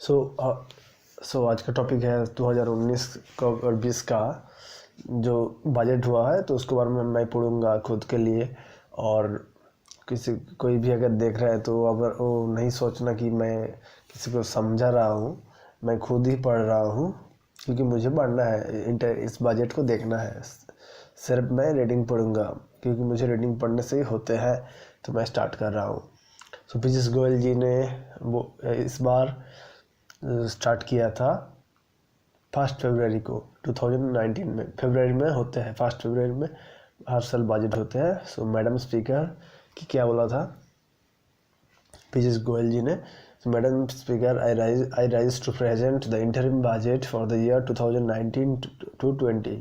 सो आज का टॉपिक है 2019 का और 20 का जो बजट हुआ है, तो उसके बारे में मैं पढ़ूंगा खुद के लिए। और कोई भी अगर देख रहा है तो अगर वो नहीं सोचना कि मैं किसी को समझा रहा हूँ, मैं खुद ही पढ़ रहा हूँ क्योंकि मुझे पढ़ना है, इस बजट को देखना है। सिर्फ मैं रीडिंग पढ़ूंगा क्योंकि मुझे रीडिंग पढ़ने से ही होते हैं। तो मैं स्टार्ट कर रहा हूँ। पीयूष गोयल जी ने वो इस बार स्टार्ट किया था 1 फरवरी को 2019 में। फरवरी में होते हैं, 1 फरवरी में हर साल बजट होते हैं। मैडम स्पीकर की क्या बोला था पीयूष गोयल जी ने? Madam speaker, I rise to present the interim budget for the year 2019 to 20.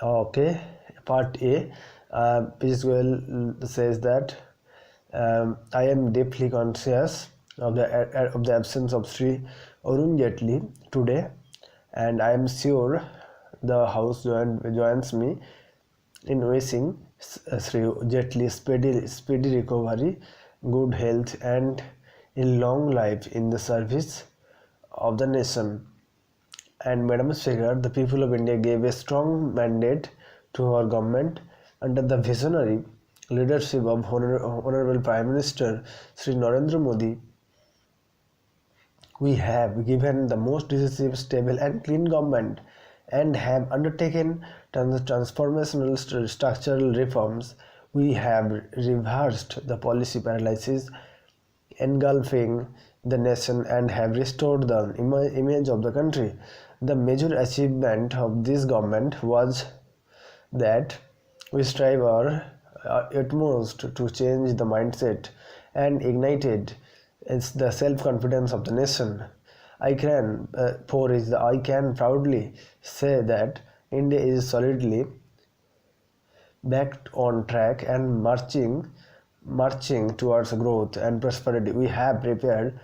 Okay, part A. Piyush Goyal says that I am deeply conscious of the absence of Sri Arun Jaitley today, and I am sure the House joins me in wishing Sri Jaitley speedy recovery, good health, and a long life in the service of the nation. And Madam Speaker, the people of India gave a strong mandate to our government under the visionary leadership of Honorable Prime Minister Sri Narendra Modi. We have given the most decisive, stable and clean government and have undertaken transformational structural reforms. We have reversed the policy paralysis engulfing the nation and have restored the image of the country. The major achievement of this government was that we strive our utmost to change the mindset and ignited the self-confidence of the nation. I can proudly say that India is solidly back on track and marching towards growth and prosperity. We have prepared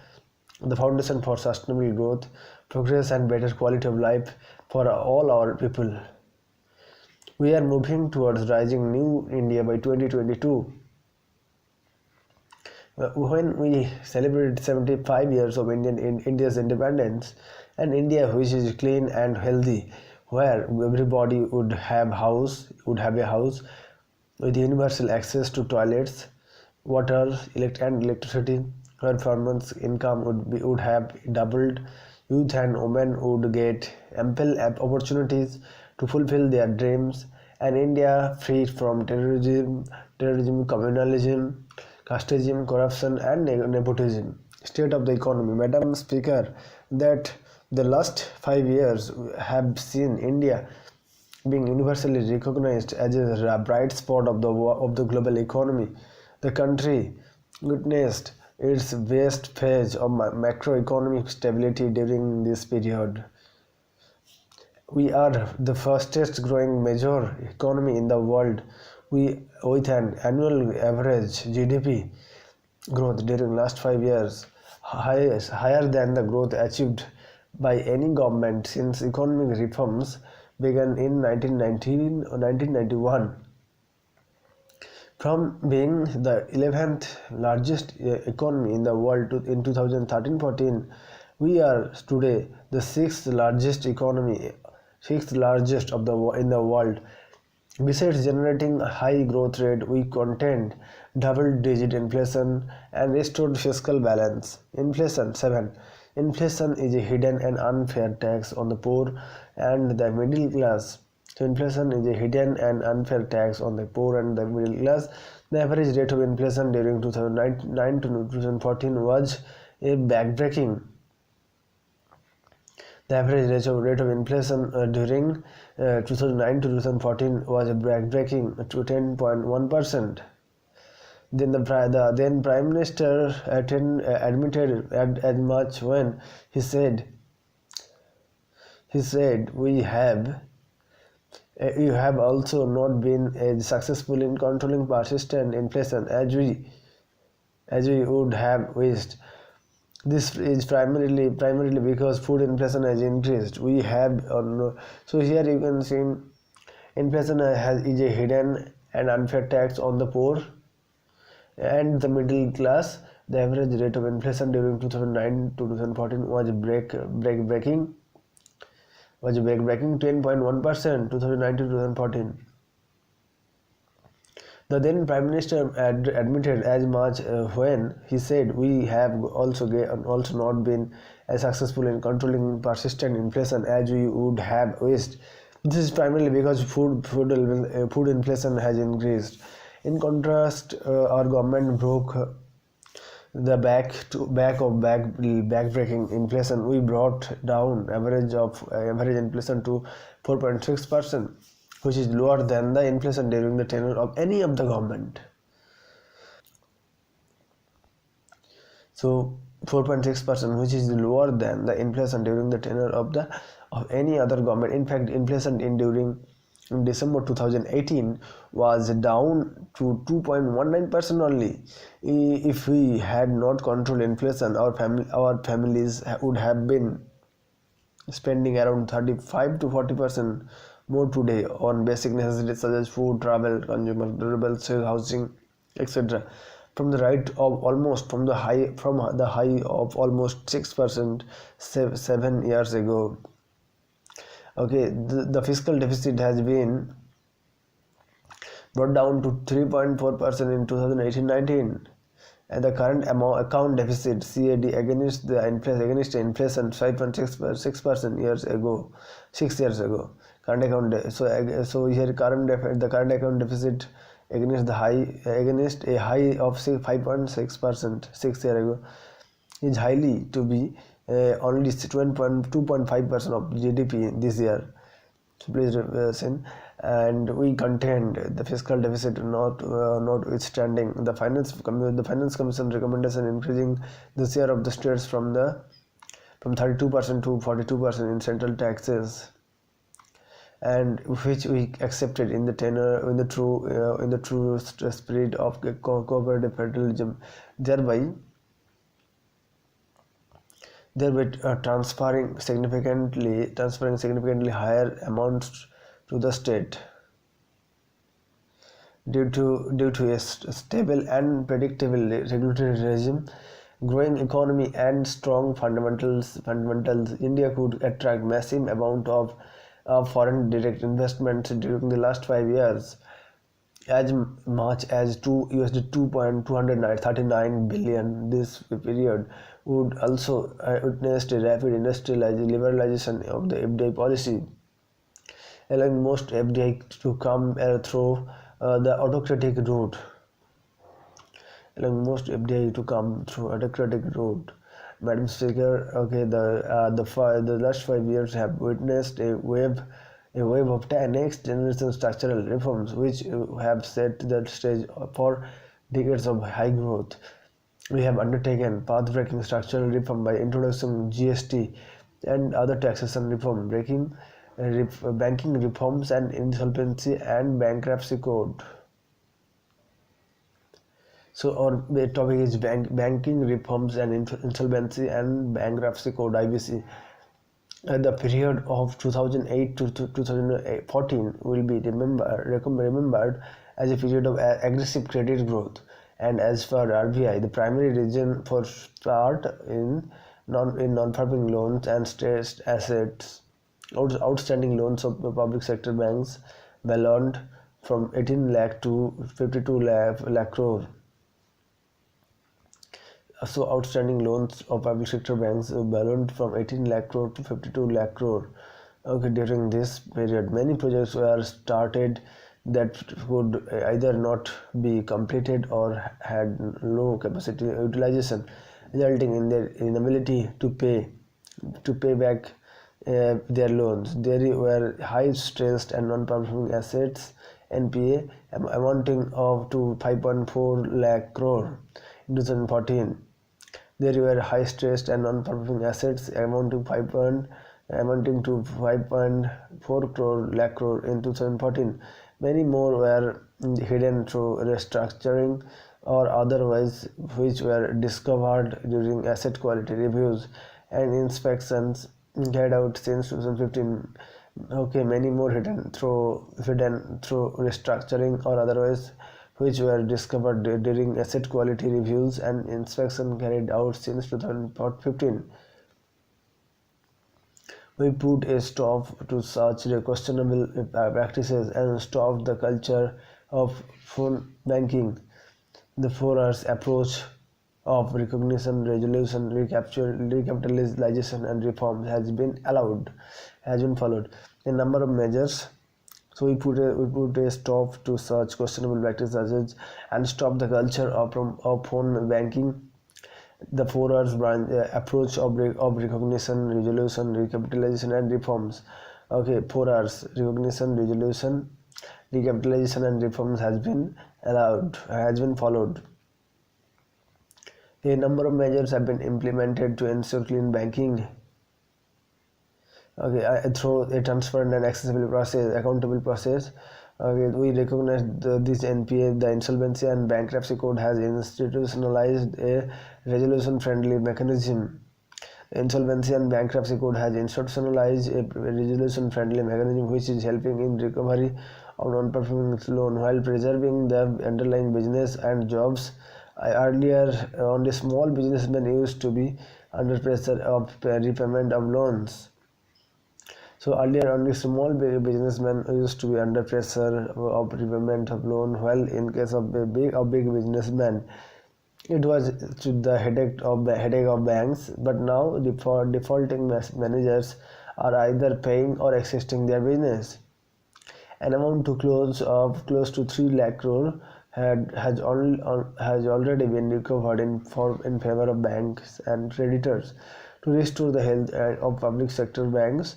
the foundation for sustainable growth, progress and better quality of life for all our people. We are moving towards rising new India by 2022. When we celebrate 75 years of India's independence, an India which is clean and healthy, where everybody would have a house with universal access to toilets, water, and electricity, where farmers' income would have doubled, youth and women would get ample opportunities to fulfill their dreams, an India free from terrorism, communalism, casteism, corruption and nepotism. State of the economy. Madam Speaker, that the last 5 years have seen India being universally recognized as a bright spot of the global economy. The country witnessed its best phase of macroeconomic stability during this period. We are the fastest growing major economy in the world, with an annual average GDP growth during last 5 years higher than the growth achieved by any government since economic reforms began in 1919 or 1991. From being the 11th largest economy in the world in 2013-14, we are today the sixth largest in the world. Besides generating a high growth rate, we contained double-digit inflation and restored fiscal balance. Inflation 7. Inflation is a hidden and unfair tax on the poor and the middle class. So inflation is a hidden and unfair tax on the poor and the middle class. The average rate of inflation during 2009 to 2014 was a backbreaking. The average rate of inflation during 2009 to 2014 was a backbreaking to 10.1%. Then the then Prime Minister admitted as much when he said, you have also not been as successful in controlling persistent inflation as we would have wished. This is primarily because food inflation has increased. We have so here you can see inflation is a hidden and unfair tax on the poor and the middle class, The average rate of inflation during 2009 to 2014 was break-breaking 10.1% 2009 to 2014. The then Prime Minister admitted as much when he said, "We have also not been as successful in controlling persistent inflation as we would have wished. This is primarily because food inflation has increased. In contrast, our government broke the back-breaking inflation. We brought down average inflation to 4.6%, which is lower than the inflation during the tenure of any of the government." So 4.6%, which is lower than the inflation during the tenure of any other government. In fact, inflation in December 2018 was down to 2.19% only. If we had not controlled inflation, our families would have been spending around 35 to 40% more today on basic necessities such as food, travel, consumer durables, housing, etc. From the high of almost 6% 7 years ago. Okay, the fiscal deficit has been brought down to 3.4% in 2018-19, and the current account deficit (CAD) against inflation 5.6% 6 years ago. Current account the current account deficit against a high of 5.6% 6 years ago is highly to be only 2.5% of GDP this year. So please listen. And we contend the fiscal deficit notwithstanding the finance commission recommendation increasing the share of the states from 32% to 42% in central taxes, and which we accepted in the true spirit of cooperative federalism, thereby transferring significantly higher amounts to the state. Due to a stable and predictable regulatory regime, growing economy, and strong fundamentals, India could attract massive amount of foreign direct investment during the last 5 years. As much as $2.239 billion. This period would also witness a rapid liberalization of the FDI policy, allowing most FDI to come through the autocratic route. Madam Speaker, okay, the last 5 years have witnessed a wave of next generation structural reforms which have set the stage for decades of high growth. We have undertaken path-breaking structural reform by introducing GST and other taxation reform, banking reforms and insolvency and bankruptcy code. So our topic is banking reforms and insolvency and bankruptcy code (IBC). The period of 2008 to 2014 will be remembered as a period of aggressive credit growth, and as per RBI, the primary reason for start in non-performing loans and stressed assets. Outstanding loans of public sector banks ballooned from 18 lakh to 52 lakh crore. So outstanding loans of public sector banks ballooned from 18 lakh crore to 52 lakh crore. Okay, during this period, many projects were started that could either not be completed or had low capacity utilization, resulting in their inability to pay back their loans. There were high stressed and non-performing assets (NPA) amounting to 5.4 lakh crore in 2014. There were high stressed and non-performing assets amounting to 5.4 lakh crore in 2014. Many more were hidden through restructuring or otherwise, which were discovered during asset quality reviews and inspections carried out since 2015. Okay, many more hidden through restructuring or otherwise, which were discovered during asset quality reviews and inspection carried out since 2015. We put a stop to such questionable practices and stopped the culture of phone banking. The 4Rs approach of recognition, resolution, recapitalization, and reform has been followed. A number of measures. So we put a stop to such questionable practices and stop the culture of phone banking. The 4Rs approach of recognition, resolution, recapitalization, and reforms. Okay, 4Rs: recognition, resolution, recapitalization, and reforms has been followed. A number of measures have been implemented to ensure clean banking. Okay, through a transparent and accountable process. Okay, we recognize this NPA, the Insolvency and Bankruptcy Code has institutionalized a resolution-friendly mechanism. The Insolvency and Bankruptcy Code has institutionalized a resolution-friendly mechanism which is helping in recovery of non-performing loan while preserving the underlying business and jobs. Earlier, only small businessmen used to be under pressure of repayment of loans. So earlier, only small businessmen used to be under pressure of repayment of loan, while in case of a big businessman, it was the headache of banks. But now, defaulting managers are either paying or exiting their business. An amount close to 3 lakh crore has already been recovered in favor of banks and creditors. To restore the health of public sector banks,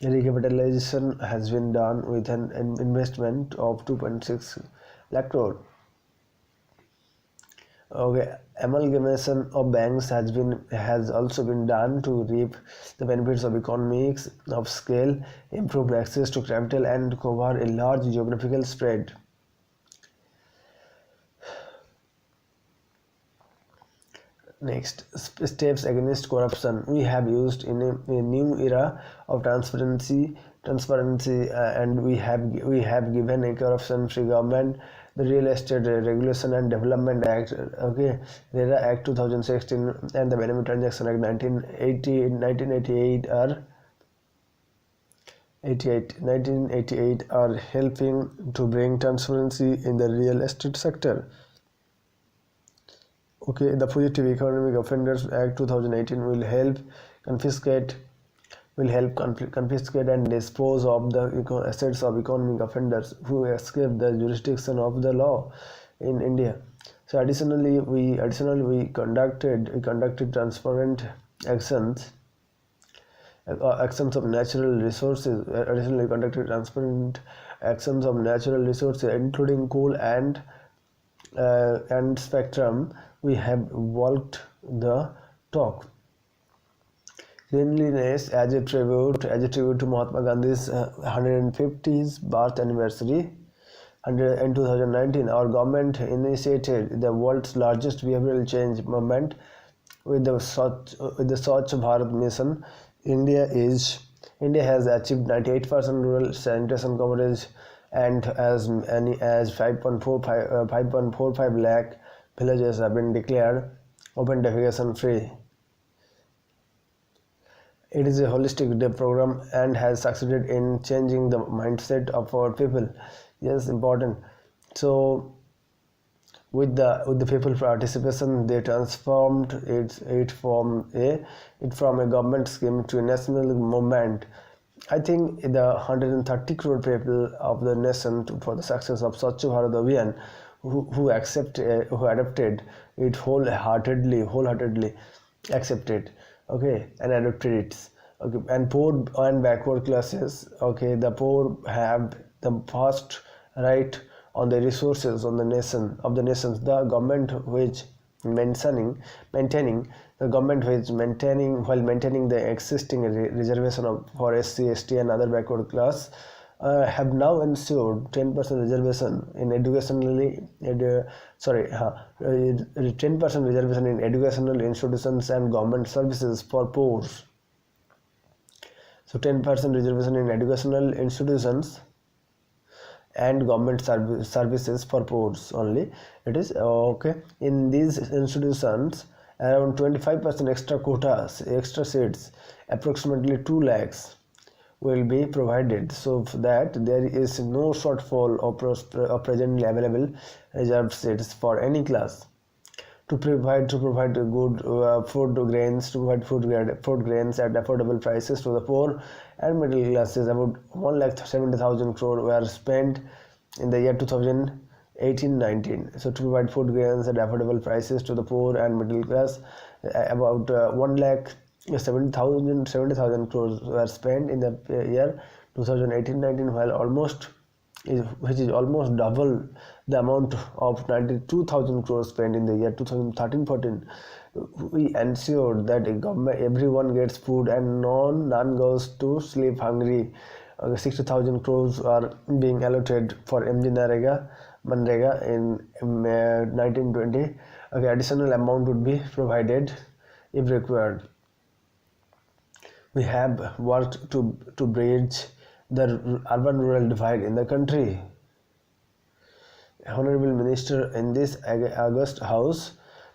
recapitalization has been done with an investment of 2.6 lakh crore. Okay, amalgamation of banks has also been done to reap the benefits of economies of scale, improve access to capital, and cover a large geographical spread. Next, steps against corruption. We have used in a new era of transparency, and we have given a corruption-free government. The Real Estate Regulation and Development Act, okay, RERA Act 2016, and the Benefit Transaction Act 1988 are helping to bring transparency in the real estate sector. Okay, the Fugitive Economic Offenders Act 2018 will help confiscate and dispose of the assets of economic offenders who escape the jurisdiction of the law in India. So additionally, we conducted transparent actions of natural resources. Additionally, conducted transparent actions of natural resources, including coal and spectrum. We have walked the talk. Cleanliness as a tribute to Mahatma Gandhi's 150th birth anniversary. In 2019, our government initiated the world's largest behavioral change movement with the Swachh Bharat mission. India has achieved 98% rural sanitation coverage, and as many as 5.45 lakh villages have been declared open defecation free. It is a holistic program and has succeeded in changing the mindset of our people. Yes, important. So with the people participation, they transformed it from a government scheme to a national movement. I think the 130 crore people of the nation for the success of Swachh Bharat Abhiyan who adopted it wholeheartedly accepted, okay, and adopted it, okay. And poor and backward classes, okay, the poor have the first right on the resources of the nations. The government while maintaining the existing reservation for SC, ST, and other backward class, have now ensured 10% reservation in 10% reservation in educational institutions and government services for poor. So 10% reservation in educational institutions and government services for poor only. It is okay. In these institutions, around 25% extra quotas, extra seats, approximately 2 lakhs will be provided, so that there is no shortfall of presently available reserved seats for any class. To provide good food grains at affordable prices to the poor and middle classes. About 1,70,000 crore were spent in the year 2018-19. So to provide food grains at affordable prices to the poor and middle class, about 1,70,000 crores were spent in the year 2018-19, which is almost double the amount of 92,000 crores spent in the year 2013-14. We ensured that everyone gets food and none goes to sleep hungry. 60,000 crores are being allocated for Manrega in 1920. Okay, additional amount would be provided if required. We have worked to bridge the urban-rural divide in the country. Honorable Minister in this August House,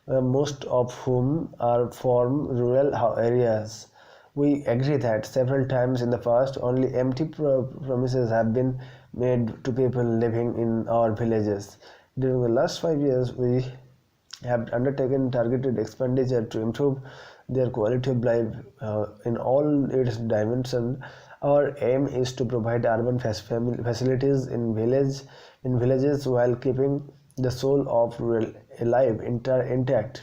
most of whom are from rural areas. We agree that several times in the past only empty promises have been made to people living in our villages. During the last 5 years, we have undertaken targeted expenditure to improve their quality of life in all its dimensions. Our aim is to provide urban facilities in villages while keeping the soul of rural alive intact.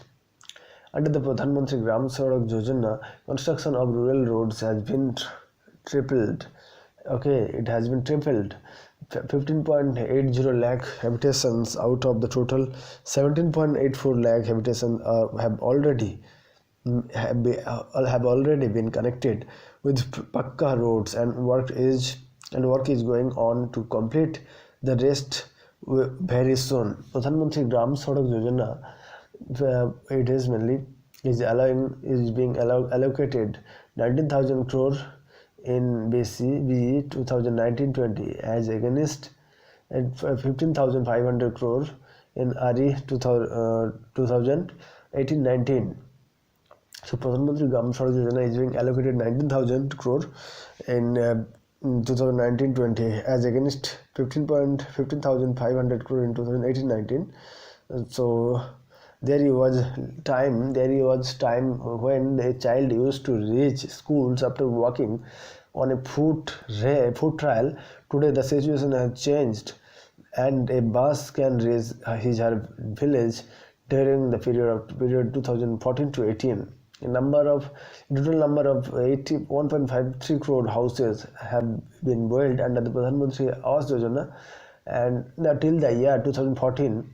Under the Pradhan Mantri Gram Sadak Yojana, construction of rural roads has been tripled. Okay, it has been tripled. 15.80 lakh habitations out of the total 17.84 lakh habitations have already been connected with Pakka roads, and work is going on to complete the rest very soon. Pradhan Mantri Gram Sadak Yojana, it is mainly being allocated 19,000 crore in BE 2019-20 as against 15,500 crore in RE 2018-19. So Pradhan Mantri Gram Sadak Yojana is being allocated 19,000 crore in 2019-20 as against 15,500 crore in 2018-19. So there was time when a child used to reach schools after walking on a foot trial. Today the situation has changed, and a bus can reach her village during the period 2014 to 18. Total number of 1.53 crore houses have been built under the Pradhan Mantri Awas Yojana, and till the year 2014,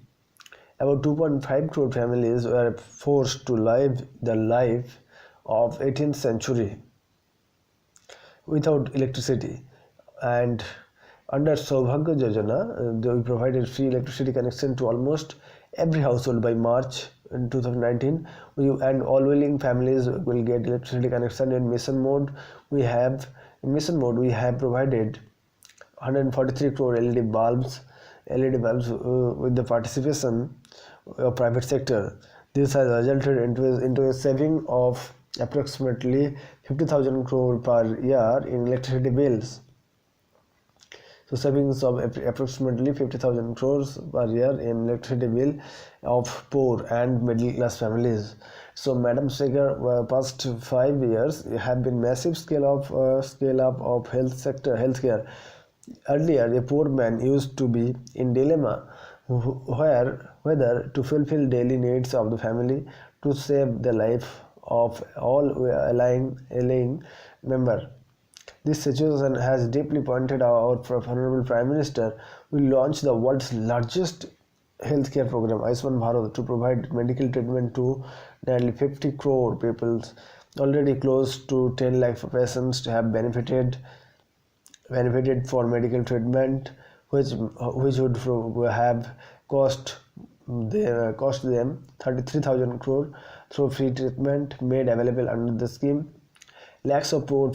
about 2.5 crore families were forced to live the life of 18th century without electricity. And under Saubhagya Yojana, we provided free electricity connection to almost every household by March 2019. And all willing families will get electricity connection. In mission mode we have provided 143 crore LED bulbs with the participation of private sector. This has resulted into a saving of approximately 50,000 crore per year in electricity bills. So savings of approximately 50,000 crores per year in electricity bill of poor and middle class families. So Madam Speaker, past 5 years have been massive scale up of healthcare. Earlier, a poor man used to be in dilemma whether to fulfill daily needs of the family to save the life of all ailing member. This situation has deeply pointed out for Honorable Prime Minister. We launched the world's largest healthcare program, Ayushman Bharat, to provide medical treatment to nearly 50 crore people. Already close to 10 lakh patients have benefited for medical treatment, which would have cost them 33,000 crore through free treatment made available under the scheme. Lakhs of poor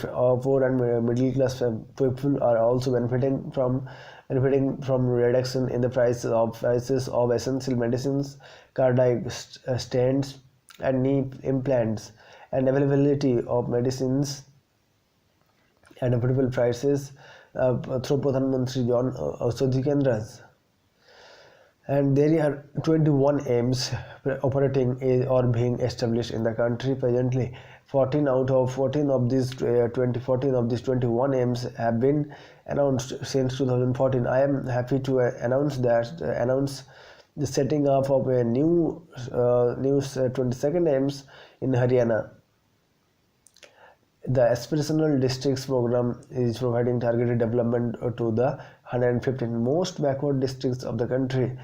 and middle class people are also benefiting from benefiting from reduction in the prices of essential medicines, cardiac stents, and knee implants, and availability of medicines at affordable prices through Pradhan Mantri Jan Aushadhi Kendras. And there are 21 AIMS operating or being established in the country presently. 14 of these 21 AIMS have been announced since 2014. I am happy to announce the setting up of a new 22nd AIMS in Haryana. The aspirational districts program is providing targeted development to the 115 most backward districts of the country.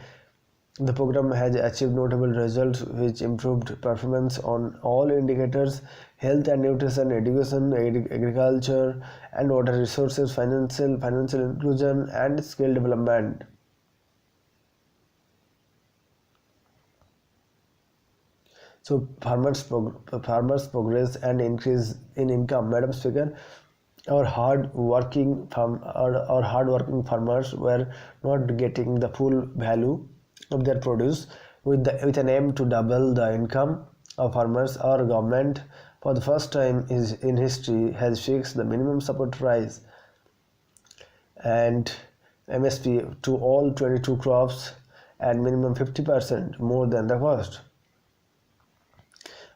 The program has achieved notable results which improved performance on all indicators: health and nutrition, education, agriculture and water resources, financial inclusion and skill development. So farmers progress and increase in income. Madam Speaker, our hard-working farmers were not getting the full value of their produce. With an aim to double the income of farmers, our government, for the first time in history, has fixed the minimum support price and MSP to all 22 crops and minimum 50% more than the cost.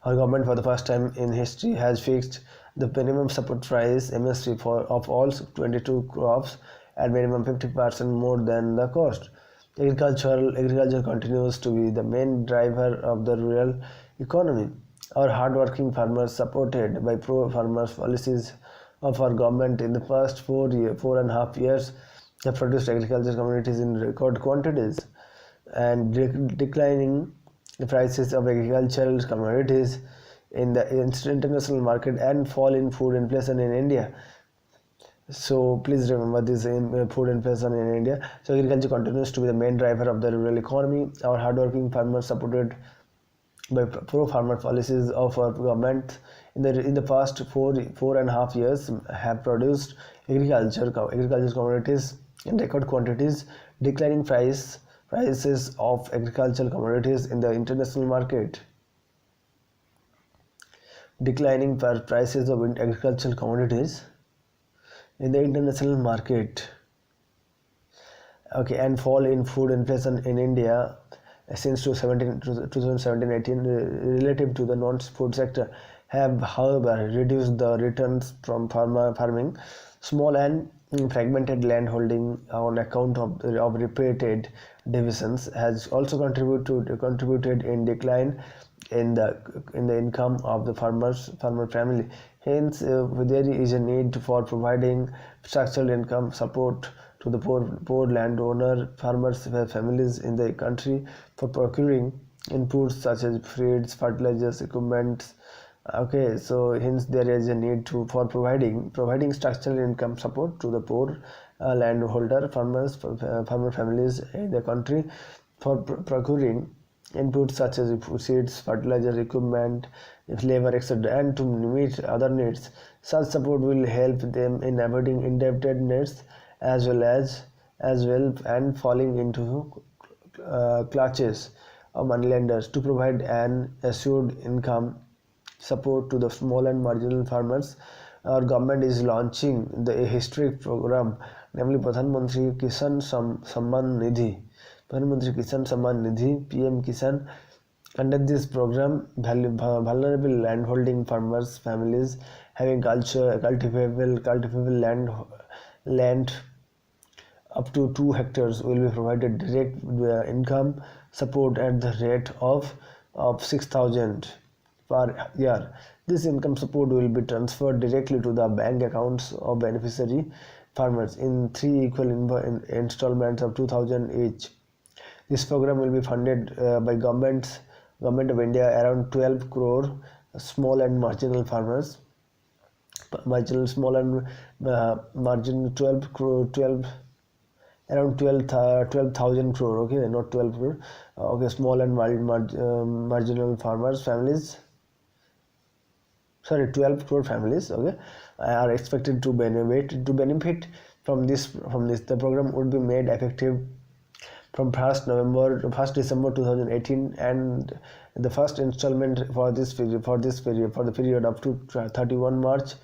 Our government, for the first time in history, has fixed the minimum support price MSP of all 22 crops at minimum 50% more than the cost. Agriculture continues to be the main driver of the rural economy. Our hard-working farmers, supported by pro-farmers policies of our government in the past 4.5 years, have produced agriculture commodities in record quantities, and declining the prices of agricultural commodities in the international market and fall in food inflation in India. So please remember this food inflation in India. So agriculture continues to be the main driver of the rural economy. Our hardworking farmers, supported by pro-farmer policies of our government in the past 4.5 years, have produced agriculture commodities in record quantities. Declining prices of agricultural commodities in the international market. Declining prices of agricultural commodities in the international market. Okay, and fall in food inflation in India since 2017-18 relative to the non-food sector have, however, reduced the returns from farming. Small and fragmented land holding on account of repeated divisions has also contributed in decline in the income of the farmer family. Hence, there is a need for providing structural income support to the poor landowner farmers families in the country for procuring inputs such as feeds, fertilizers, equipment. Okay, so hence there is a need for providing structural income support to the poor landholder farmer families in the country for procuring inputs such as seeds, fertilizers, equipment, labor, etc., and to meet other needs. Such support will help them in avoiding indebtedness as well and falling into clutches of moneylenders. To provide an assured income support to the small and marginal farmers, our government is launching a historic program, namely Pradhan Mantri Kisan Samman Nidhi. Pradhan Mantri Kisan Samman Nidhi (PM Kisan). Under this program, vulnerable landholding farmers families having cultivable land up to 2 hectares will be provided direct income support at the rate of 6,000 per year. This income support will be transferred directly to the bank accounts of beneficiary farmers in 3 equal installments of 2,000 each. This program will be funded by Government of India around 12 crore small and marginal farmers. Around 12,000 crore, okay, not 12 crore, okay, small and marginal farmers families, 12 crore families, okay, are expected to benefit From this, the program would be made effective from 1st December 2018, and the first installment for the period up to 31st March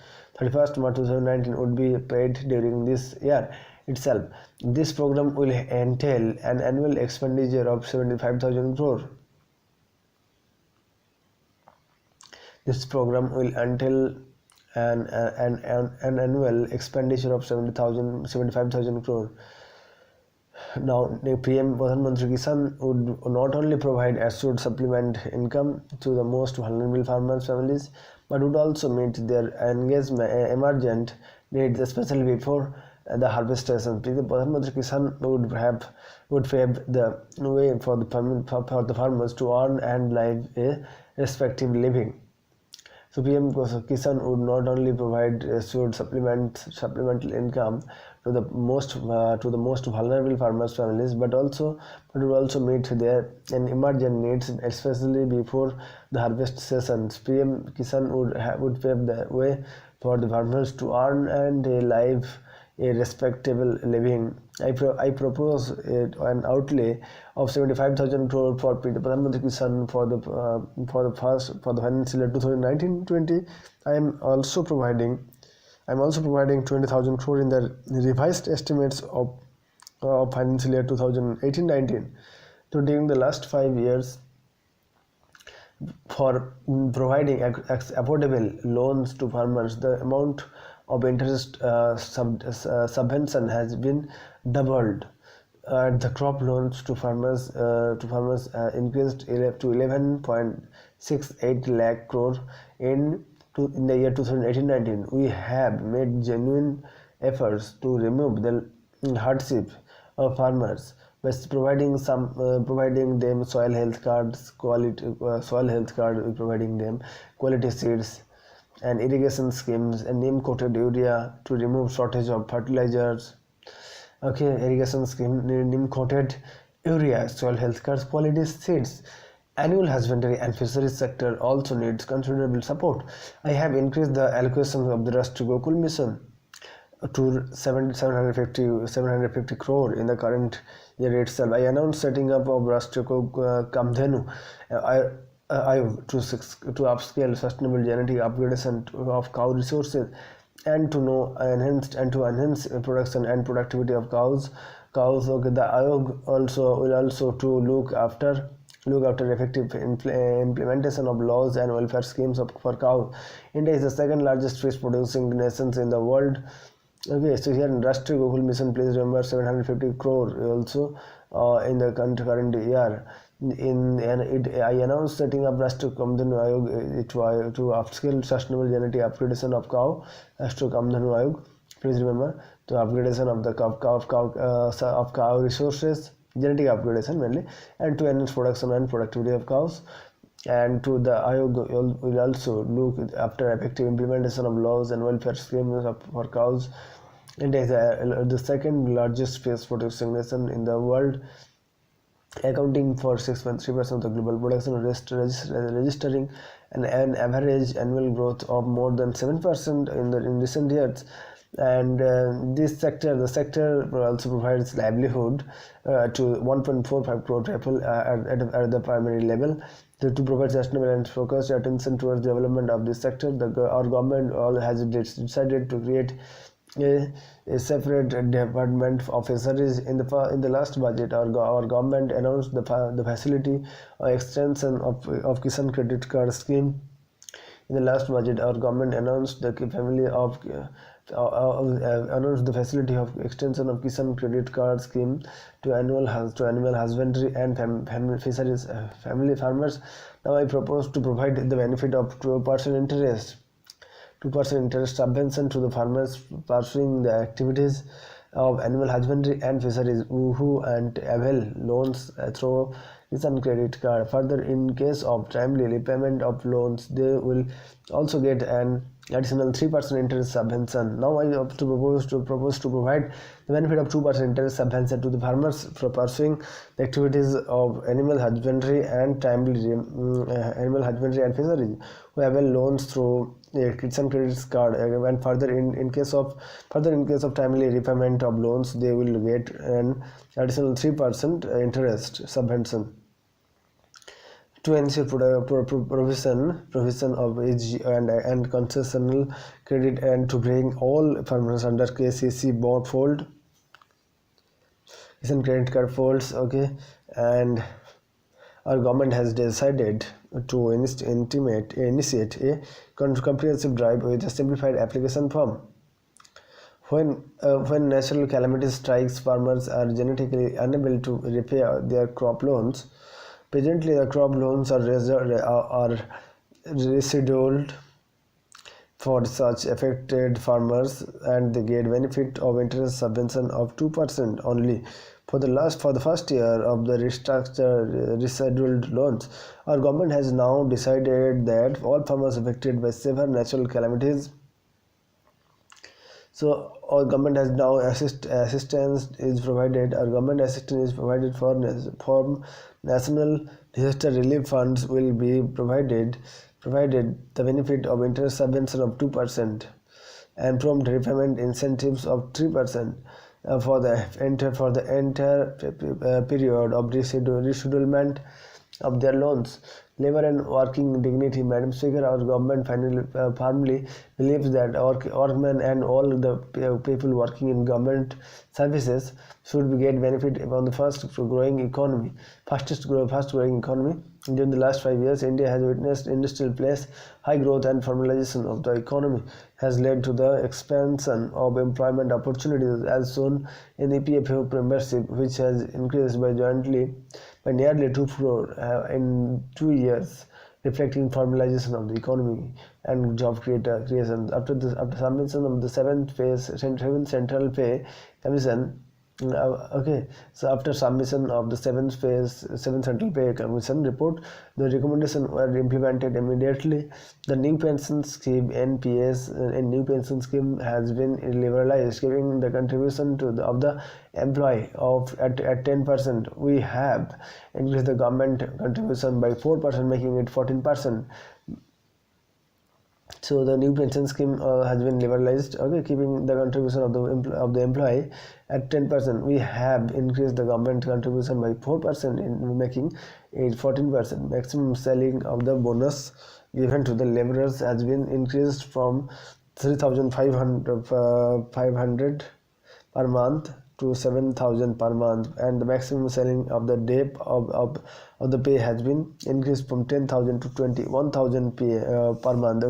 2019 would be paid during this year itself. This program will entail an annual expenditure of 75,000 crore. This program will entail an annual expenditure of 75,000 crore. Now, the PM Pradhan Mantri Kisan would not only provide assured supplement income to the most vulnerable farmers' families, but would also meet their emergent needs, especially before the harvest season. PM Pradhan Mantri Kisan would pave the way for the farmers to earn and live a respective living. So PM Kisan would not only provide assured supplemental income to the most vulnerable farmers' families, but would also meet their emergent needs, especially before the harvest seasons. PM Kisan would pave the way for the farmers to earn and live a respectable living. I propose an outlay of 75,000 crore for Pradhan Mantri Kisan for the financial year 2019-20. I am also providing 20,000 crore in the revised estimates of financial year 2018-19. So during the last 5 years, for providing affordable loans to farmers, the amount of interest subvention has been doubled. The crop loans to farmers increased to 11.68 lakh crore in the year 2018-19. We have made genuine efforts to remove the hardship of farmers by providing them soil health cards, providing them quality seeds and irrigation schemes, and neem coated urea to remove shortage of fertilizers. Irrigation scheme, neem coated urea, soil health cards, quality seeds. Annual husbandry and fisheries sector also needs considerable support. I have increased the allocation of the Rashtriya Gokul Mission to 750 crore in the current year itself. I announced setting up of Rashtriya Kamdhenu Ayog to upscale sustainable genetic upgradation of cow resources and to enhance production and productivity of cows. The Ayog will also to look after effective implementation of laws and welfare schemes for cows. India is the second largest fish producing nation in the world. So here in Rashtriya Gokul Mission, please remember 750 crore also in the current year. I announced setting up Rashtriya Kamdhenu Ayog to upscale sustainable genetic upgradation of cow. Rashtriya Kamdhenu Ayog, please remember, to upgradation of the cow resources, genetic upgradation mainly, and to enhance production and productivity of cows. And to the Ayog will also look after effective implementation of laws and welfare schemes for cows. India is the second largest fish producing nation in the world, accounting for 6.3% of the global production, registering an average annual growth of more than 7% in recent years. And the sector also provides livelihood to 1.45 crore people at the primary level. To provide sustainable and focused attention towards the development of this sector, our government has decided to create a separate department of fisheries. In the last budget, our government announced the facility extension of Kisan Credit Card Scheme. In the last budget, our government announced the facility of extension of Kisan Credit Card Scheme to annual husbandry and fisheries family farmers. Now I propose to provide the benefit of 2% interest subvention to the farmers pursuing the activities of animal husbandry and fisheries who and avail loans through Kisan Credit Card. Further, in case of timely repayment of loans, they will also get an additional 3% interest subvention. Now I have to propose to provide the benefit of 2% interest subvention to the farmers for pursuing the activities of animal husbandry and animal husbandry and fisheries who have loans through a Kisan credit card, and further in case of timely repayment of loans, they will get an additional 3% interest subvention. To ensure provision of age and concessional credit, and to bring all farmers under KCC bond fold, Kisan credit card folds, okay, and our government has decided to initiate a comprehensive drive with a simplified application form. When natural calamity strikes, farmers are genetically unable to repay their crop loans. Presently, the crop loans are rescheduled for such affected farmers, and they get benefit of interest subvention of 2% only for the first year of the rescheduled loans. Our government has now decided that all farmers affected by severe natural calamities. So our government has now assistance is provided. Our government assistance is provided for national disaster relief funds will be provided the benefit of interest subvention of 2% and prompt repayment incentives of 3% for the entire period of reschedulement of their loans. Labor and working dignity. Madam Speaker, our government firmly believes that our workmen and all the people working in government services should get benefit from the fast growing economy. During the last 5 years, India has witnessed industrial place, high growth and formalization of the economy has led to the expansion of employment opportunities as shown in EPFO membership, which has increased by nearly 2 crore in 2 years, reflecting formalization of the economy and job creation. After submission of the seventh Central Pay Commission, so after submission of the seventh Central Pay Commission report, the recommendations were implemented immediately. The new pension scheme (NPS) new pension scheme has been liberalized, giving the contribution of the employee at 10%. We have increased the government contribution by 4%, making it 14%. So the new pension scheme has been liberalized, keeping the contribution of the employee at 10%. We have increased the government contribution by 4%, in making it 14%. Maximum selling of the bonus given to the laborers has been increased from 3,500 per month to 7,000 per month, and the maximum selling of the dept of the pay has been increased from 10,000 to 21,000 per month.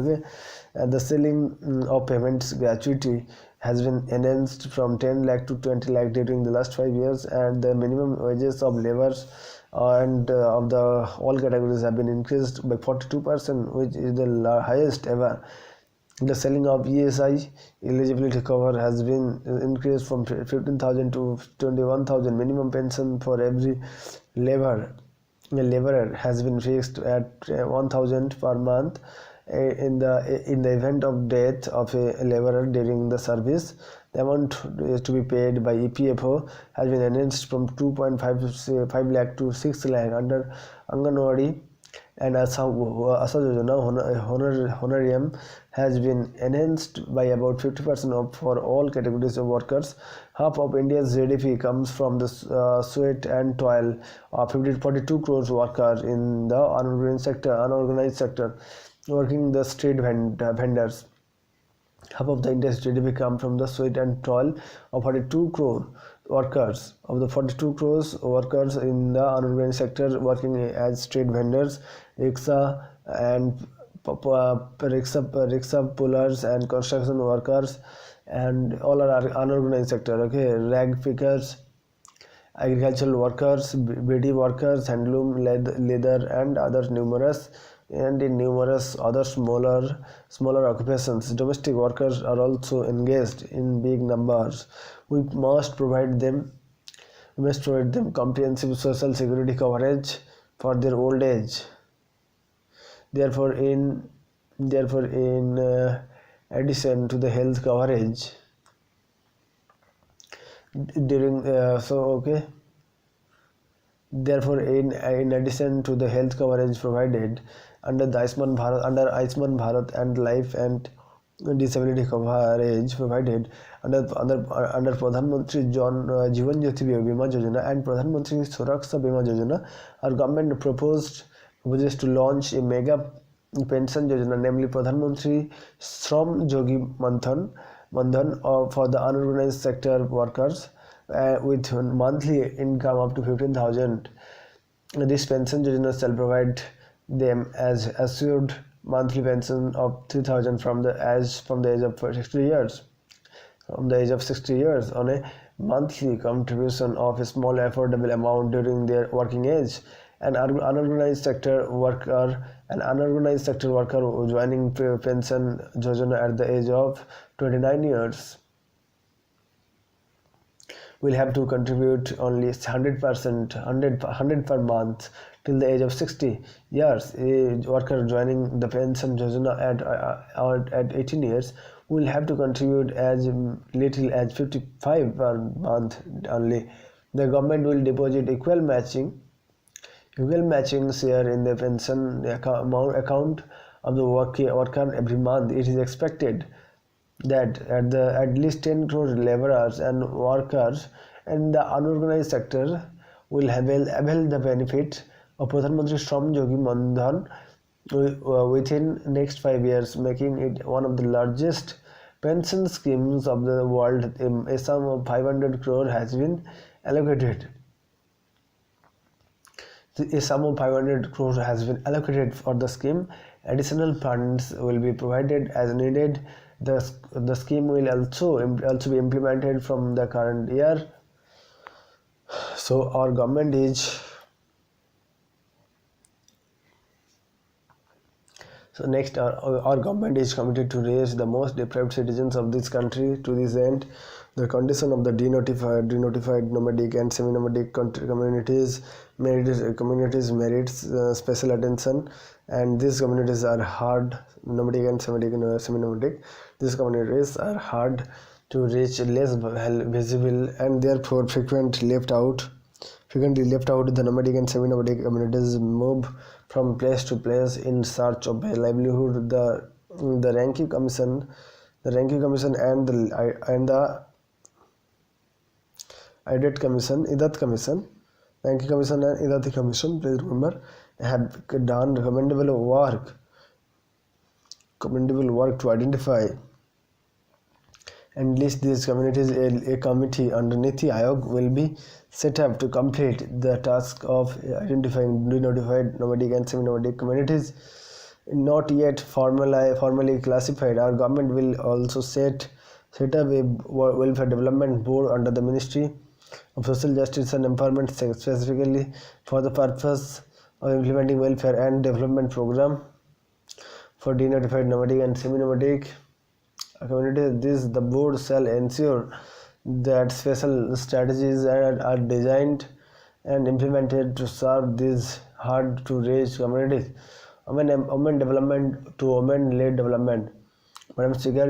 And the selling of payments gratuity has been enhanced from 10 lakh to 20 lakh during the last 5 years, and the minimum wages of laborers and of the all categories have been increased by 42%, which is the highest ever. The selling of ESI eligibility cover has been increased from 15,000 to 21,000. Minimum pension for every laborer has been fixed at 1,000 per month. In the event of death of a laborer during the service, the amount to be paid by EPFO has been enhanced from 2.5 lakh to 6 lakh under Anganwadi, and Asa Yojana honorarium has been enhanced by about 50% for all categories of workers. Half of India's GDP comes from the sweat and toil of 42 crores workers in the unorganized sector, working the street vendors. Half of the India's GDP comes from the sweat and toil of 42 crore workers. Of the 42 crores workers in the unorganized sector working as street vendors, rickshaw pullers and construction workers, and all are unorganized sector. Rag pickers, agricultural workers, BD workers, handloom, leather, and numerous other smaller occupations. Domestic workers are also engaged in big numbers. We must provide them comprehensive social security coverage for their old age. Therefore, in addition to the health coverage during Therefore, in addition to the health coverage provided under the Ayushman Bharat and life and disability coverage provided under Pradhan Mantri Jivan Jyoti Bima Yojana and Pradhan Mantri Suraksha Bima Yojana, our government proposes to launch a mega pension yojana, namely Pradhan Mantri Shram Yogi Mandhan for the unorganized sector workers with monthly income up to 15,000. This pension yojana shall provide them as assured monthly pension of 3,000 from the age of 60 years. From the age of 60 years on a monthly contribution of a small affordable amount during their working age. An unorganized sector worker joining pension yojana at the age of 29 years will have to contribute only 100% per month till the age of 60 years. A worker joining the pension yojana at 18 years will have to contribute as little as 55 per month only. The government will deposit equal matching share in the pension account of the worker every month. It is expected that at least 10 crore laborers and workers in the unorganized sector will avail the benefit of Pradhan Mantri Shram Yogi Mandhan within next 5 years, making it one of the largest pension schemes of the world. A sum of 500 crore has been allocated. A sum of 500 crore has been allocated for the scheme. Additional funds will be provided as needed. The scheme will also be implemented from the current year. So our government is our government is committed to raise the most deprived citizens of this country. To this end, the condition of the denotified nomadic and semi-nomadic communities merits special attention, and these communities are hard, nomadic and semi-nomadic. These communities are hard to reach, less visible, and therefore frequently left out. The nomadic and semi-nomadic communities move from place to place in search of a livelihood. The Ranking Commission and the IDAT Commission, Ranking Commission and IDAT Commission, please remember, have done commendable work to identify and list these communities. A committee under Niti Aayog will be set up to complete the task of identifying denotified nomadic and semi-nomadic communities not yet formally classified. Our government will also set up a welfare development board under the Ministry of Social Justice and Empowerment, specifically for the purpose of implementing welfare and development program for denotified nomadic and semi-nomadic communities. The board shall ensure that special strategies are designed and implemented to serve these hard to reach communities. Women development to women-led development. Madam Speaker,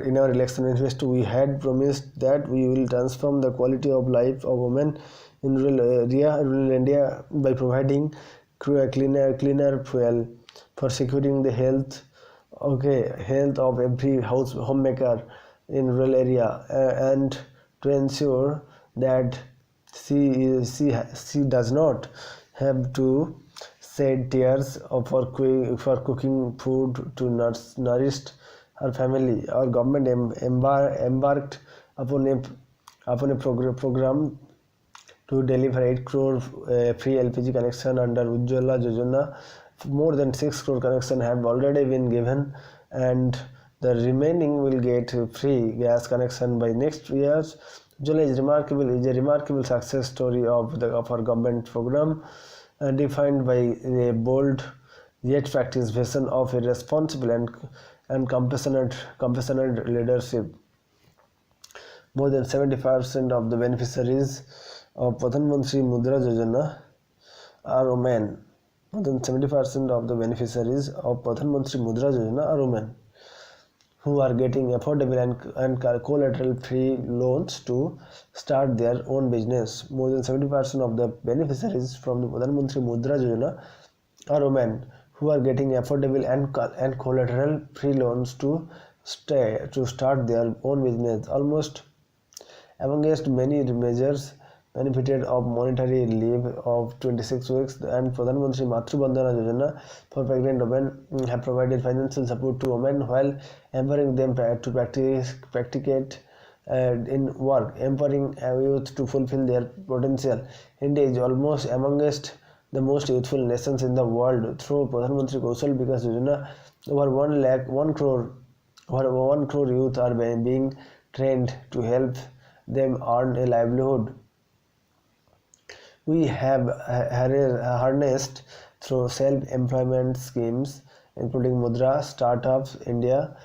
in our election manifesto, we had promised that we will transform the quality of life of women in rural India by providing cleaner fuel, for securing the health of every homemaker in rural area, and to ensure that she does not have to shed tears for cooking food to nourish her family. Our government embarked upon a program to deliver 8 crore free LPG connection under Ujjwala Yojana. More than 6 crore connections have already been given, and the remaining will get free gas connection by next years. Ujjwala is a remarkable success story of our government program, defined by a bold yet practiced vision of a responsible and compassionate leadership. More than 75% of the beneficiaries of Pradhan Mantri Mudra Yojana are women. More than 70% of the beneficiaries of Pradhan Mantri Mudra Yojana are women. who are getting affordable and collateral-free loans to start their own business. More than 70% of the beneficiaries from the Pradhan Mantri Mudra Yojana are women who are getting affordable and collateral-free loans to start their own business. Almost amongst many measures benefited of monetary leave of 26 weeks, and Pradhan Mantri Matru Bandhana Yojana for pregnant women have provided financial support to women while empowering them to practicate in work, empowering youth to fulfill their potential. India is almost amongst the most youthful nations in the world. Through Pradhan Mantri Kaushal Vikas Yojana, over 1 crore youth are being trained to help them earn a livelihood. We have harnessed through self-employment schemes including Mudra, Startups India,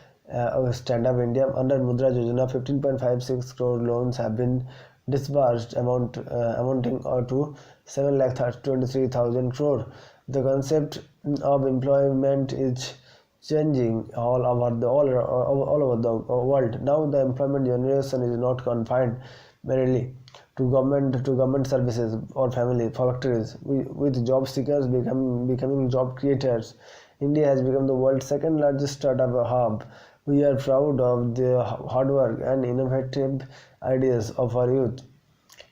Stand Up India. Under Mudra Yojana, 15.56 crore loans have been disbursed, amounting to 7,23,000 crore. The concept of employment is changing all over the world. Now the employment generation is not confined merely to government services or family factories, with job seekers becoming job creators. India has become the world's second largest startup hub. We are proud of the hard work and innovative ideas of our youth.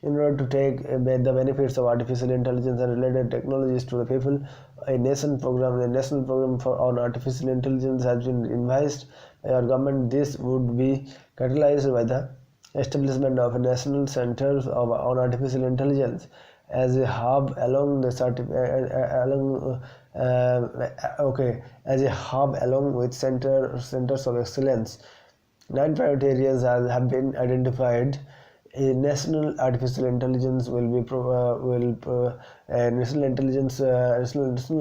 In order to take the benefits of artificial intelligence and related technologies to the people, a national program on artificial intelligence has been devised by our government. This would be catalyzed by the establishment of a national center on artificial intelligence as a hub along with centers of excellence. 9 private areas have been identified. A national artificial intelligence national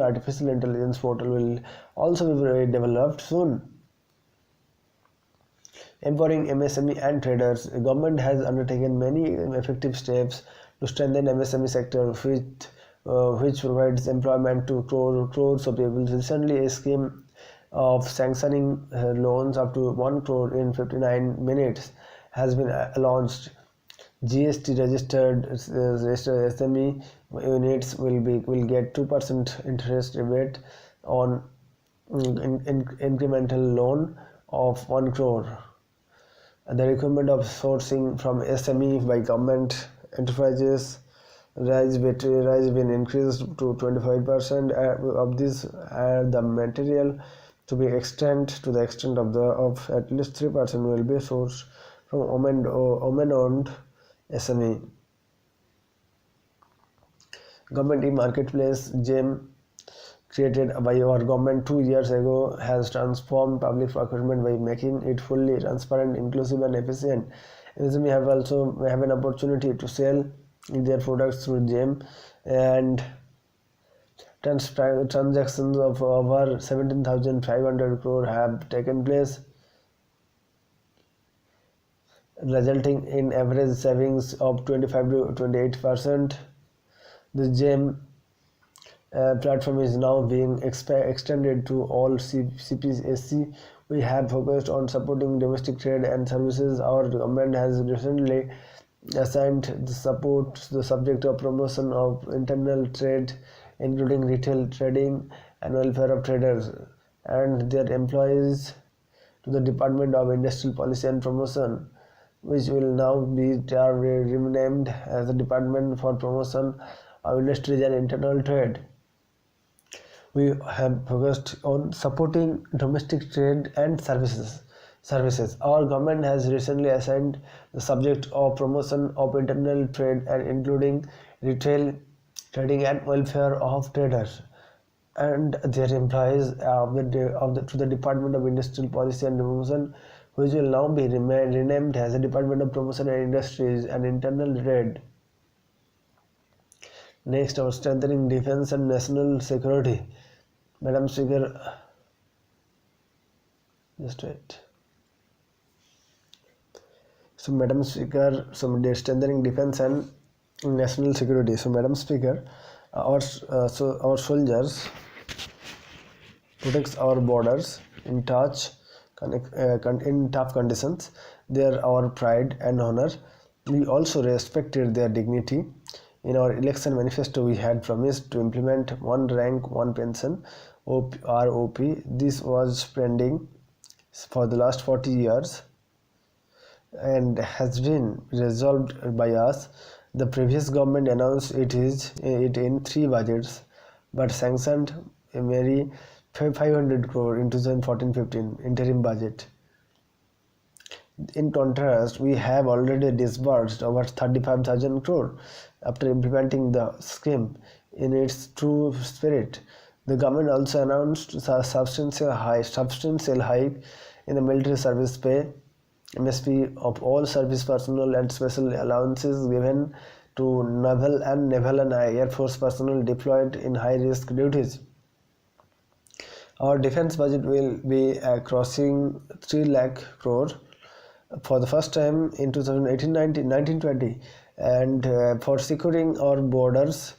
artificial intelligence portal will also be developed soon. Empowering MSME and traders, the government has undertaken many effective steps to strengthen MSME sector, which provides employment to crores of people. Recently, a scheme of sanctioning loans up to 1 crore in 59 minutes has been launched. GST registered SME units will get 2% interest rebate on incremental loan of 1 crore. The requirement of sourcing from SME by government enterprises rise been increased to 25% of this, the material to be to the extent of at least 3% will be sourced from women-owned SME. Government e-marketplace JIM created by our government 2 years ago has transformed public procurement by making it fully transparent, inclusive and efficient. SME have an opportunity to sell their products through JIM, and transactions of over 17,500 crore have taken place, resulting in average savings of 25 to 28%. The JIM platform is now being extended to all CPSC. We have focused on supporting domestic trade and services. Our government has recently assigned the subject of promotion of internal trade, including retail trading and welfare of traders and their employees, to the Department of Industrial Policy and Promotion, which will now be renamed as the Department for Promotion of Industries and Internal Trade. We have focused on supporting domestic trade and services. Our government has recently assigned the subject of promotion of internal trade and including retail trading and welfare of traders and their employees to the Department of Industrial Policy and Promotion, which will now be renamed as the Department of Promotion and Industries and Internal Trade. Next, our strengthening defense and national security. Madam Speaker, just wait. So, Madam Speaker, strengthening defense and national security. So, Madam Speaker, our soldiers protects our borders in touch in tough conditions. They are our pride and honor. We also respected their dignity. In our election manifesto, we had promised to implement one rank, one pension, ROP. This was pending for the last 40 years and has been resolved by us. The previous government announced it in 3 budgets, but sanctioned a merry 500 crore in 2014-15 interim budget. In contrast, we have already disbursed over 35,000 crore after implementing the scheme in its true spirit. The government also announced a substantial hike in the military service pay, MSP, of all service personnel and special allowances given to naval and air force personnel deployed in high-risk duties. Our defense budget will be crossing 3 lakh crore for the first time in 2018-19-20, and for securing our borders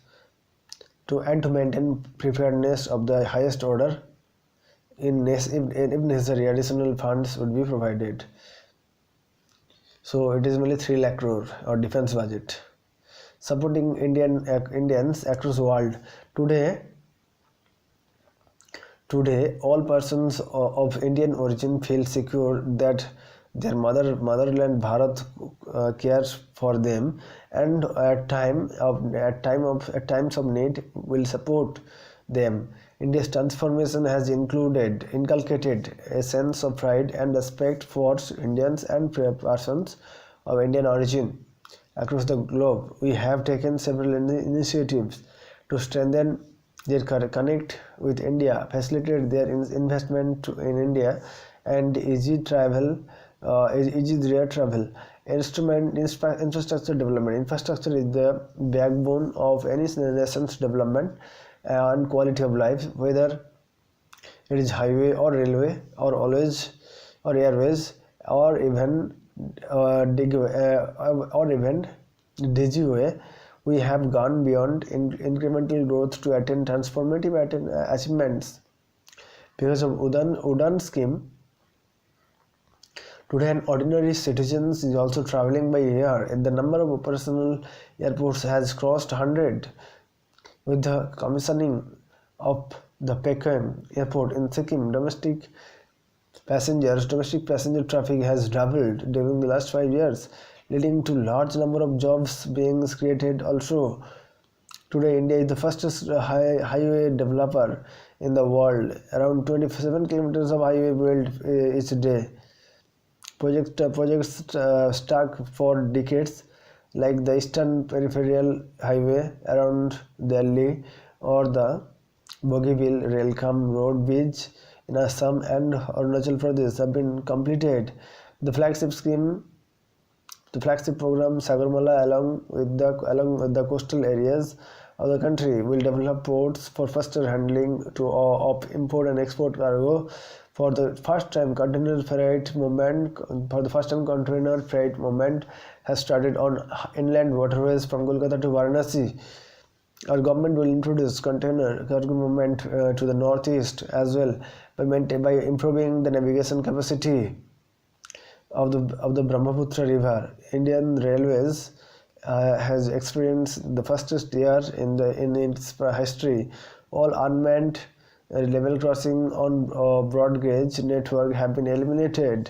and to maintain preparedness of the highest order. If necessary, additional funds would be provided. So it is only 3 lakh crore our defense budget, supporting Indians across the world. Today, all persons of Indian origin feel secure that their motherland Bharat cares for them, and at times of need will support them. India's transformation has inculcated a sense of pride and respect for Indians and persons of Indian origin across the globe. We have taken several initiatives to strengthen their connect with India, facilitate their investment in India, and easy their travel. Infrastructure development. Infrastructure is the backbone of any nation's development and quality of life, whether it is highway or railway or airways or even DGWay. We have gone beyond incremental growth to attain transformative achievements. Because of Udan scheme, today an ordinary citizen is also traveling by air, and the number of operational airports has crossed 100. With the commissioning of the Pakhim airport in Sikkim, domestic passenger traffic has doubled during the last 5 years, leading to large number of jobs being created also. Today, India is the fastest highway developer in the world. Around 27 kilometers of highway built each day. Projects stuck for decades, like the Eastern Peripheral Highway around Delhi or the Bogeyville Railcam Road Bridge in Assam and Arunachal Pradesh have been completed. The flagship program Sagarmala, along with the coastal areas of the country, will develop ports for faster handling of import and export cargo. For the first time, container freight movement has started on inland waterways from Kolkata to Varanasi. Our government will introduce container cargo movement to the northeast as well by improving the navigation capacity of the Brahmaputra River. Indian Railways has experienced the fastest year in its history. All unmanned level crossing on broad gauge network have been eliminated.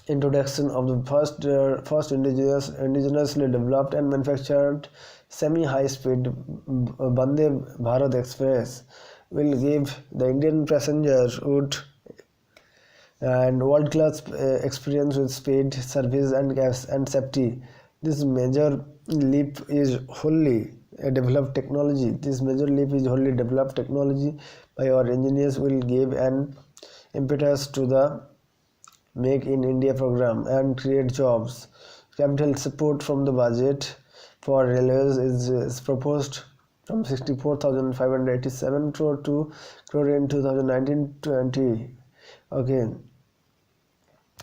Introduction of the first indigenously developed and manufactured semi-high-speed Vande Bharat Express will give the Indian passengers world-class experience with speed, service, and safety. This major leap is wholly developed technology. By our engineers will give an impetus to the Make in India program and create jobs. Capital support from the budget for railways is proposed from 64,587 crore to crore in 2019-20. Okay.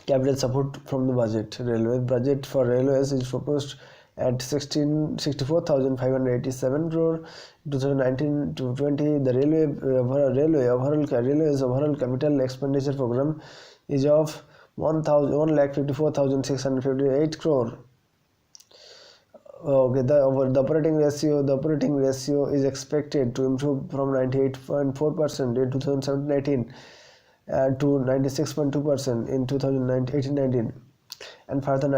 Capital support from the budget. Railway budget for railways is proposed at 64,587 crore. 2019 to 20, the railways overall capital expenditure program is of 1,54,658 crore. Okay, the operating ratio is expected to improve from 98.4% in 2017-18 to 96.2% in 2018-19, and further to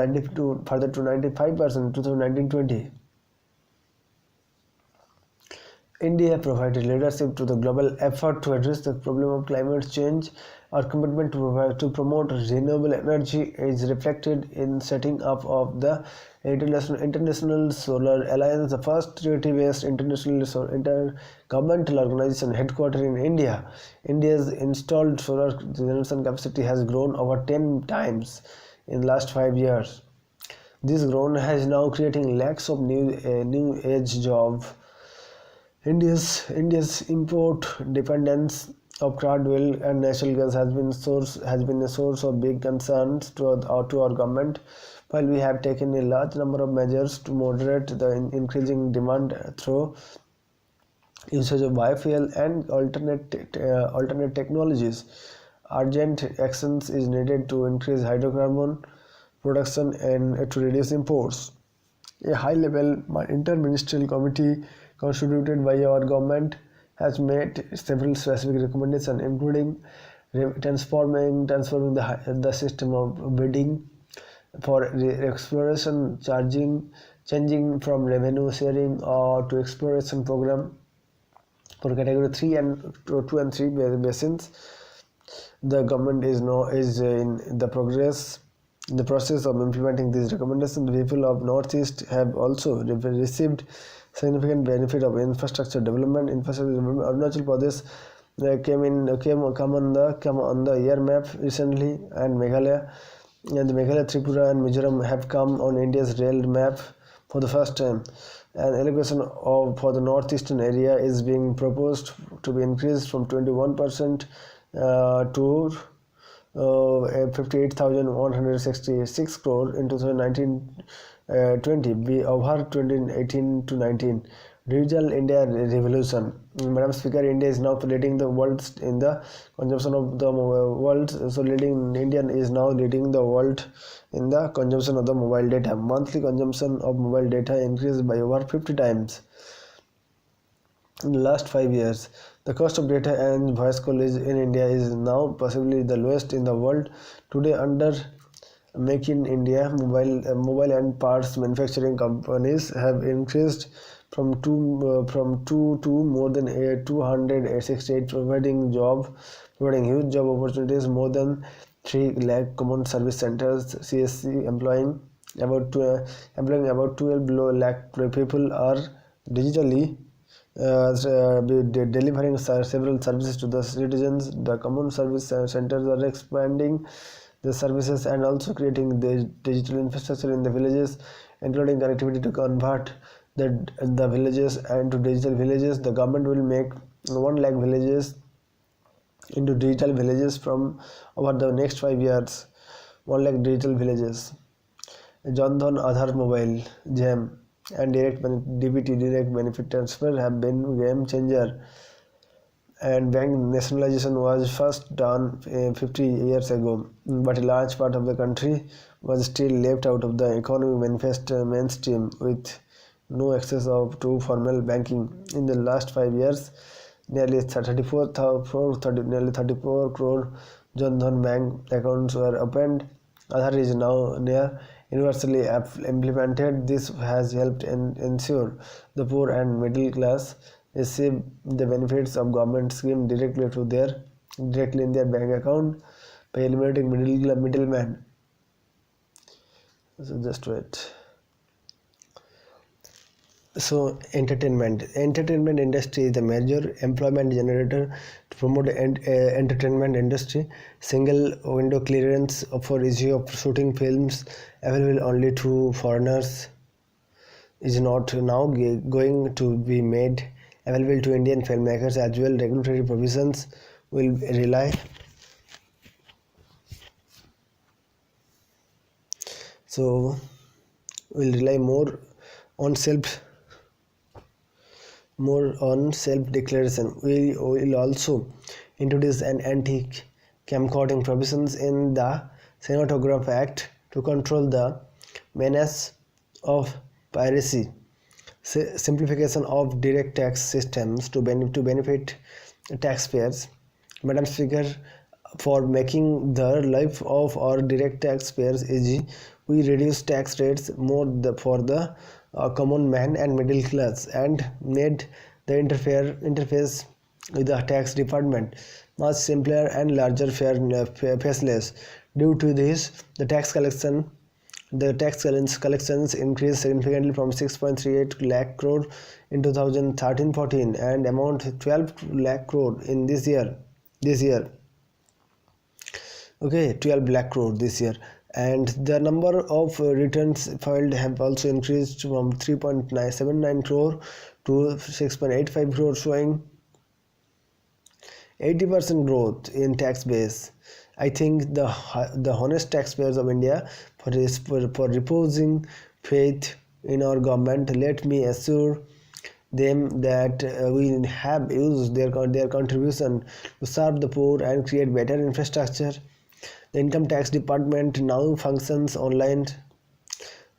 95% in 2019-20. India provided leadership to the global effort to address the problem of climate change. Our commitment to promote renewable energy is reflected in setting up of the International Solar Alliance, the first treaty-based international intergovernmental organization headquartered in India. India's installed solar generation capacity has grown over 10 times in the last 5 years. This growth has now creating lakhs of new age jobs. India's import dependence of crude oil and natural gas has been a source of big concerns to our government. While we have taken a large number of measures to moderate the increasing demand through usage of biofuel and alternate technologies, urgent actions is needed to increase hydrocarbon production and to reduce imports. A high-level inter-ministerial committee constituted by our government has made several specific recommendations, including transforming the system of bidding for exploration, changing from revenue sharing to exploration program for category 2 and 3 basins. The government is in the process of implementing these recommendations. The people of Northeast have also received significant benefit of infrastructure development. Arunachal Pradesh came on the year map recently, and Meghalaya, Tripura and Mizoram have come on India's rail map for the first time. An allocation for the northeastern area is being proposed to be increased from 21% to 58,166 crore in 2019-20, be over 2018-19. Digital India Revolution. Madam Speaker, India is now leading the world in the consumption of the world. India is now leading the world in the consumption of the mobile data. Monthly consumption of mobile data increased by over 50 times in the last 5 years. The cost of data and voice call in India is now possibly the lowest in the world. Today, under Make in India, mobile and parts manufacturing companies have increased from two to more than 268, providing huge job opportunities. More than 3 lakh common service centers (CSC) employing about 12 lakh people are digitally delivering several services to the citizens. The common service centers are expanding the services and also creating the digital infrastructure in the villages, including connectivity to convert the villages into digital villages. The government will make 1 lakh villages into digital villages from over the next 5 years. 1 lakh digital villages. Jan Dhan Aadhaar Mobile JAM and DBT direct benefit transfer have been game changer. And bank nationalization was first done 50 years ago, but a large part of the country was still left out of the economic mainstream with no access to formal banking. In the last 5 years, nearly 34 crore Jan Dhan Bank accounts were opened. Aadhaar is now near universally implemented. This has helped ensure the poor and middle class receive the benefits of government scheme directly in their bank account by eliminating middleman. So just wait. So entertainment industry is the major employment generator. To promote entertainment industry, single window clearance for issue of shooting films available only to foreigners is not now going to be made available to Indian filmmakers as well. Regulatory provisions will rely will rely on self more on self-declaration. We will also introduce an anti-camcording provisions in the Cinematograph Act to control the menace of piracy. Simplification of direct tax systems to benefit taxpayers. Madam Speaker, for making the life of our direct taxpayers easy, we reduce tax rates for the common man and middle class, and made the interface with the tax department much simpler and larger faceless. Due to this, the tax collections increased significantly from 6.38 lakh crore in 2013-14 and amount 12 lakh crore in this year. Okay, 12 lakh crore this year. And the number of returns filed have also increased from 3.79 crore to 6.85 crore, showing 80% growth in tax base. I think the honest taxpayers of India for reposing faith in our government. Let me assure them that we have used their contribution to serve the poor and create better infrastructure. The income tax department now functions online.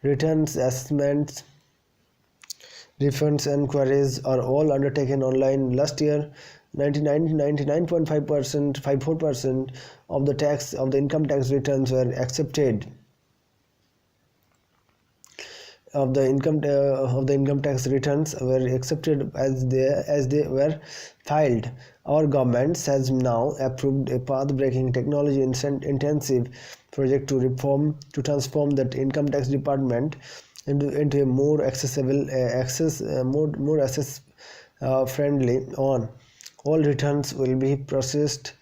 Returns, assessments, refunds and queries are all undertaken online. Last year, 99.54% of the income tax returns were accepted. Of the income tax returns were accepted as they were filed. Our government has now approved a path-breaking, technology-intensive project to transform the income tax department into a more accessible, friendly one. All returns will be processed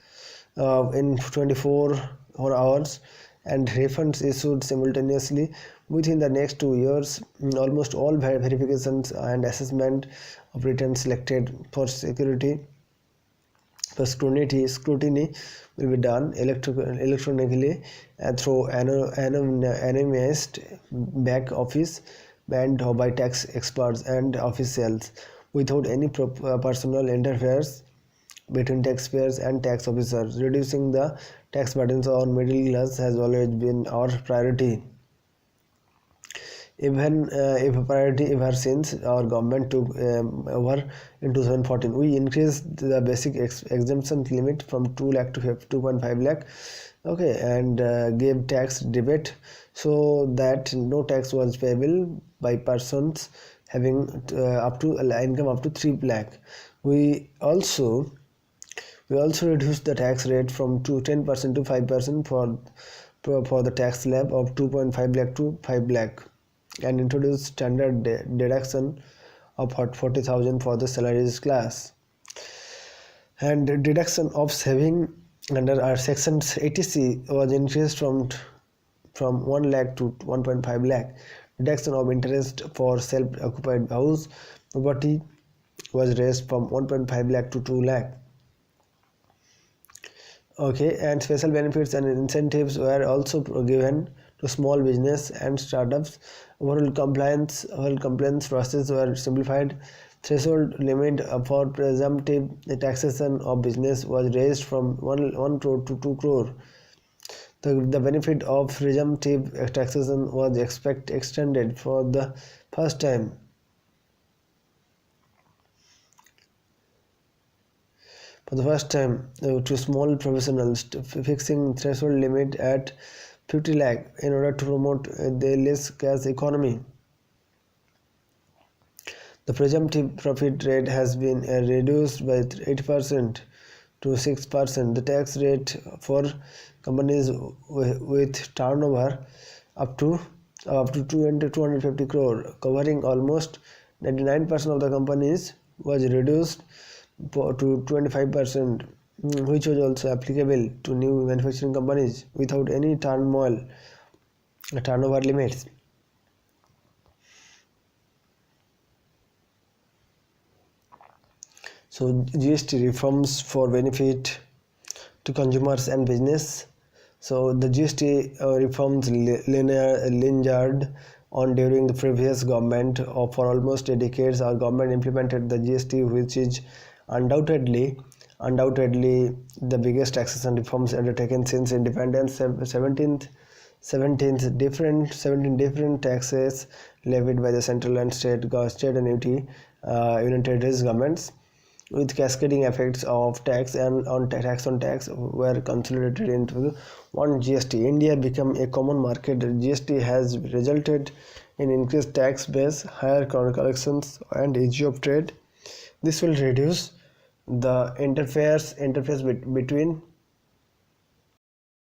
in 24 hours and refunds issued simultaneously within the next 2 years. Almost all verifications and assessment of returns selected for scrutiny will be done electronically through anonymized back office manned by tax experts and officials without any personal interference between taxpayers and tax officers. Reducing the tax burdens on middle class has always been our priority. Even if a priority ever since our government took over in 2014, we increased the basic exemption limit from 2 lakh to 2.5 lakh. Okay, and gave tax debate so that no tax was payable by persons having income up to 3 lakh. We also reduced the tax rate from 10% to 5% for the tax slab of 2.5 lakh to 5 lakh. And introduced standard deduction of 40,000 for the salaries class, and deduction of saving under our section 80C was increased from 1 lakh to 1.5 lakh. Deduction of interest for self-occupied house property was raised from 1.5 lakh to 2 lakh. Okay, and special benefits and incentives were also given to small business and startups. Overall compliance process were simplified. Threshold limit for presumptive taxation of business was raised from 1 crore to 2 crore. The benefit of presumptive taxation was extended for the first time. To small professionals, fixing threshold limit at 50 lakh in order to promote the less cash economy. The presumptive profit rate has been reduced by 80% to 6%. The tax rate for companies with turnover up to 250 crore, covering almost 99% of the companies, was reduced to 25%, which was also applicable to new manufacturing companies without any turnover limits. So GST reforms for benefit to consumers and business. So the GST reforms lingered on during the previous government. For almost a decade, our government implemented the GST, which is undoubtedly the biggest taxation reforms undertaken since independence. 17 different taxes levied by the central and state and union territories governments, with cascading effects of tax on tax were consolidated into one GST. India became a common market. GST has resulted in increased tax base, higher collections, and ease of trade. This will reduce the interface between